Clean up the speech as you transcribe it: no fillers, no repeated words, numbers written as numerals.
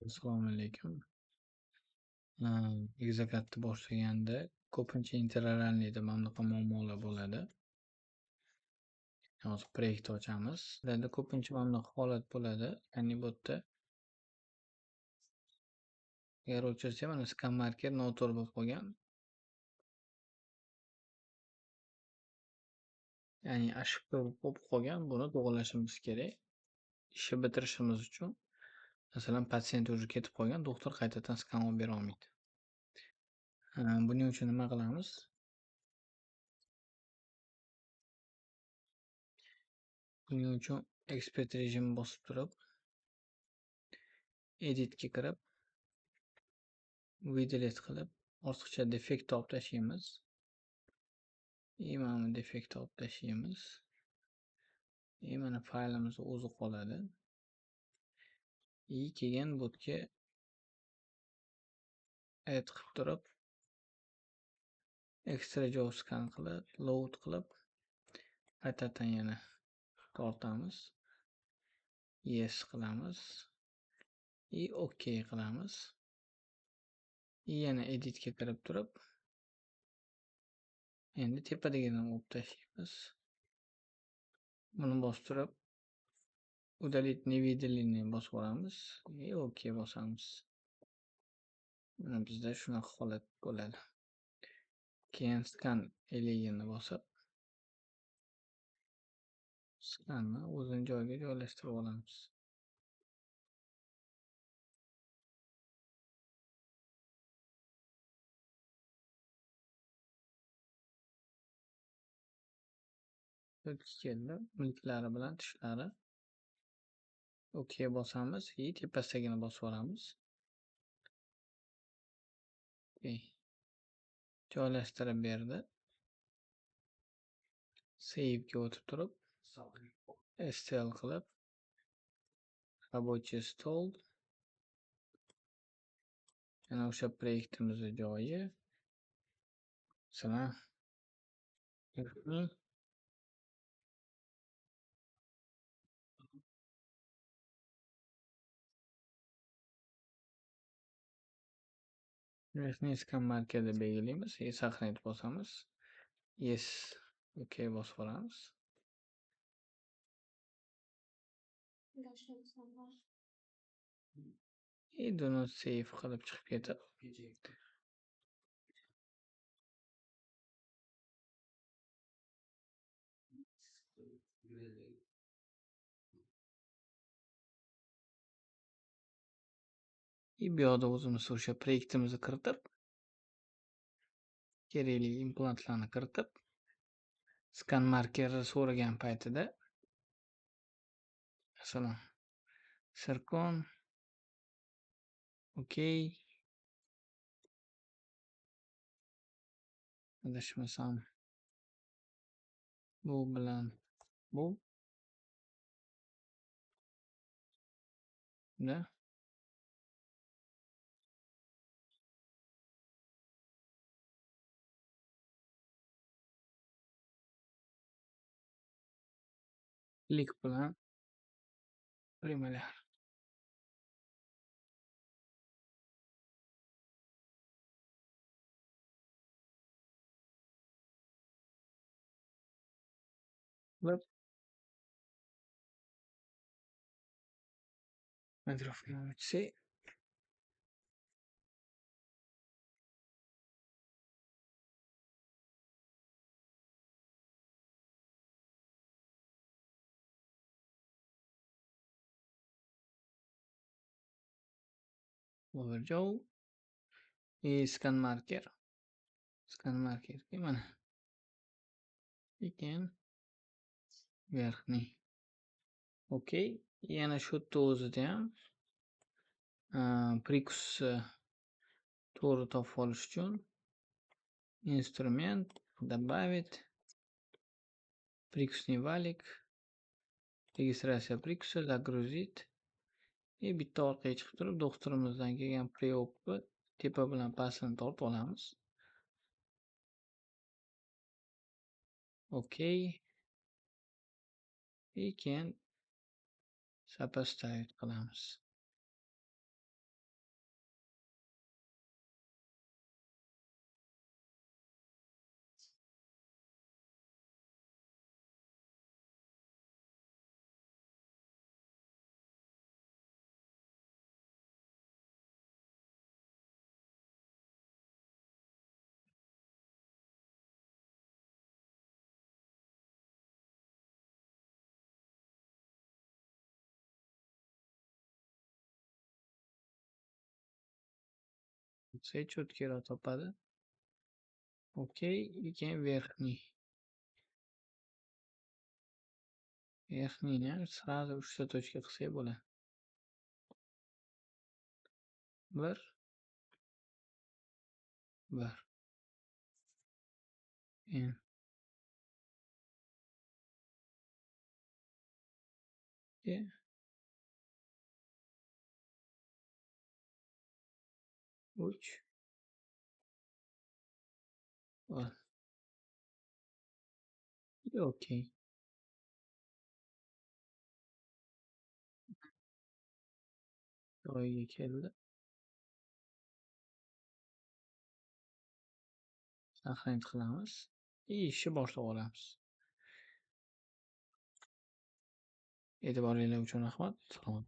Assalomu alaykum. Egizaklarni boshlaganda ko'pincha interoralniy bunaqa muammolar bo'ladi. Hozir proyekt ochamiz. Ularda ko'pincha bunaqa holat bo'ladi. Ya'ni bu yerda agar o'chirsa mana scan marker noto'g'ri bo'lib qolgan. Ya'ni ошибка bo'lib qolgan. Buni to'g'rilashimiz kerak. Ishni bitirishimiz uchun. Masalan, patsient уже ketib qolgan, doktor qaytadan scan olib bera olmaydi. Buning uchun nima qilamiz? Buning uchun expert rejimni bosib turib, editga kirib, delete qilib, ortiqcha defekt olib tashlaymiz. Mana defekt olib tashlaymiz. Mana faylimiz o'zi qoladi. Keyin botga add qilib turib, extra job scan qilib, load qilib, qaytadan yana tortamiz. Yes qilamiz. OK qilamiz. Yana editga kirib turib, endi tepadagidan olib tashlaymiz. Buni bostirib, удалить невыделенные bosib olamiz. OK bosamiz. Mana bizda shunaqa holat bo'ladi. Keyin scan eligini bosib, scanni o'zini joyiga joylashtirib olamiz. Keldi, milklari bilan tishlari. OK bosamiz, tepasidagini bosib olamiz. Joylashtirib berdi. Save ga o'tib turib, STL qilib, рабочий stol. Yana o'sha proyektimizning joyi. Masalan, verniy scan markerda belgilaymiz. Сохранить bosamiz. Yes, OK bosib olamiz. Do not save qilib chiqib ketib. Bu yoqda o'zimiz o'sha proyektimizni kiritib, kerakli implantlarni kiritib, scan markeri so'ragan paytida masalan sirkon OK adashmasam bu bilan bu da klik bilan primalar qilib mikrofonni ochsak overjoy scan marker mana ekan verniy OK. Yana shu yerda o'zida ham Prix to'g'ri topib olish uchun instrument добавить Prix'ный валик registratsiya Prix'ni загрузить bitta orqaga chiqib turib doktorimizdan kelgan preopni tepa bilan pastini tortib olamiz. OK. Keyin сопоставить qilamiz. Sai cho'tkiroq topadi. Okey. И keyin верхний. Верхнiyni sразу 3 ta точка qilsak bo'ladi. 1, 1. Keyin 2, 3. Va okey. Joyiga keldi. Saqlanch qilamiz. Ishni boshlab olamiz. E'tiboringlar uchun rahmat. Salom.